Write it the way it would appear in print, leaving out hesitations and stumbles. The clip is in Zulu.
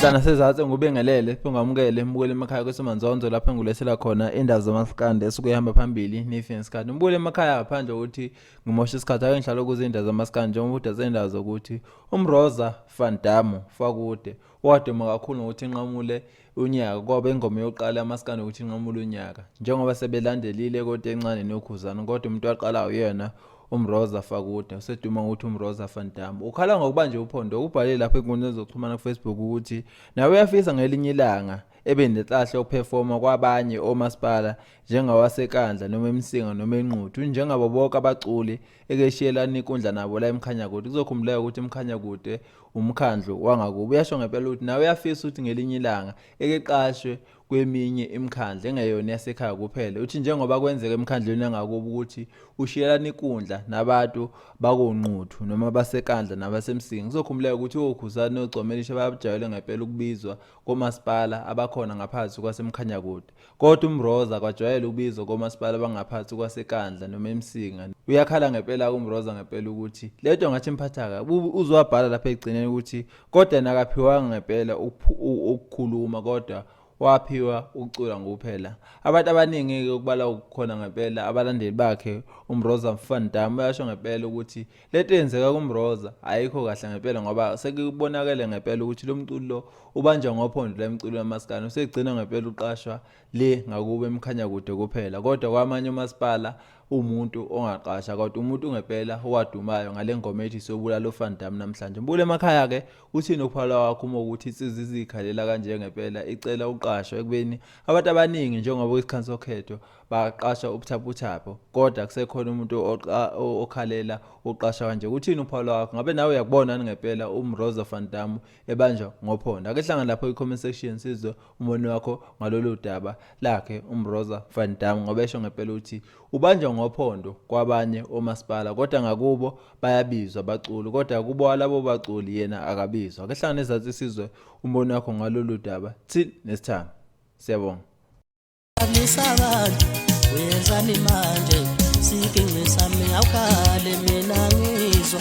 Dlana sezathu ngubengelele ungamukele mbukele emakhaya kwesemanzonzo lapho engulethela khona indaba zamaskande esuke ihamba phambili nefi ngesikhathi. Mbukele emakhaya ngaphandle ukuthi ngimosha isikhathi ake ngihlala kuze indaba zamaskande njengoba udase indaba zokuthi uMroza van Damme fakude waduma kakhulu ngokuthi inqamule unyaka ngoba ingoma yokuqala yamaskande ukuthi inqamule unyaka njengoba sebelandelile kodwa encane nokhuzana kodwa umuntu waqala uyena uMroza fakude useduma ngokuthi uMroza van Damme ukhala ngokuba nje uphondo ubhalile lapha enkundleni zokuxhumana kuFacebook ukuthi nawe uyafisa ngelinye ilanga ebenenhlahle ukuperforma kwabanye omasipala njengawasekandla noma eMsinga noma eNquthu njengabo bonke abaculi ekeshiyelana inkundla nabo la eMkhanyakude kuzokhumbuleka ukuthi eMkhanyakude umkhandlu wangakubo uyasho ngempela ukuthi nawe uyafisa ukuthi ngelinye ilanga ekeqashwe kweminye imikhandla engeyona yasekhaya kuphela uthi njengoba kwenzeka emkhandlweni yangakubo ukuthi ushiyelana inkundla nabantu bakoNquthu noma basekandla nabasemsinga kuzokhumbuleka ukuthi okhuzana ogcomelisha bayabujayele ngempela ukubizwa komasipala abakhona ngaphansi kwaseMkhanyakude kodwa uMroza kwajwayele ukubizwa komasipala bangaphansi kwasekandla noma eMsinga uyakhala ngempela uMroza ngempela ukuthi leto ngathi imphathaka uzwabhala lapha egcineni ukuthi kodwa nakaphiwanga ngempela ukukhuluma kodwa waphiwa ukucula ngokuphela abantu abaningi ukubala ukukhona ngempela abalandeli bakhe uMroza van Damme uyasho ngempela ukuthi lento yenzeka kuMroza ayikho kahle ngempela ngoba sekubonakala ngempela ukuthi lo mculo ubanjwa ngophondo lemculo yamaskane usegcina ngempela uqashwa le ngakubo eMkhanyakude kuphela kodwa kwamanye umasipala umuntu ongaqasha kodwa umuntu ngempela owadumayo ngale ngoma ethi sobulala uVan Damme namhlanje mbule emakhaya ke uthini ukuphala wakho uma ukuthi insizwe izikhalela kanje ngempela icela uqashwa ekubeni abantu abaningi njengoba isikhanso khetho baqasha ubuthaphuthapho kodwa kusekhona umuntu okhalela uqasha kanje uthini ukuphala wakho ngabe nawe uyakubona ngempela uMroza van Damme ebanjwa ngophondo ake hlangana lapho e-comment section sizwe umono wakho ngalolu daba lakhe uMroza van Damme ngoba esho ngempela uthi ubanjwa ngophondo kwabanye omasipala kodwa ngakubo bayabizwa baculi kodwa kubo labo baculi yena akabizwa ake hlangana nezathi sizwe umono wakho ngalolu daba thi nesithamo siyabonga Alisabantu wenzani manje sike ngisami awukhale mina ngizwa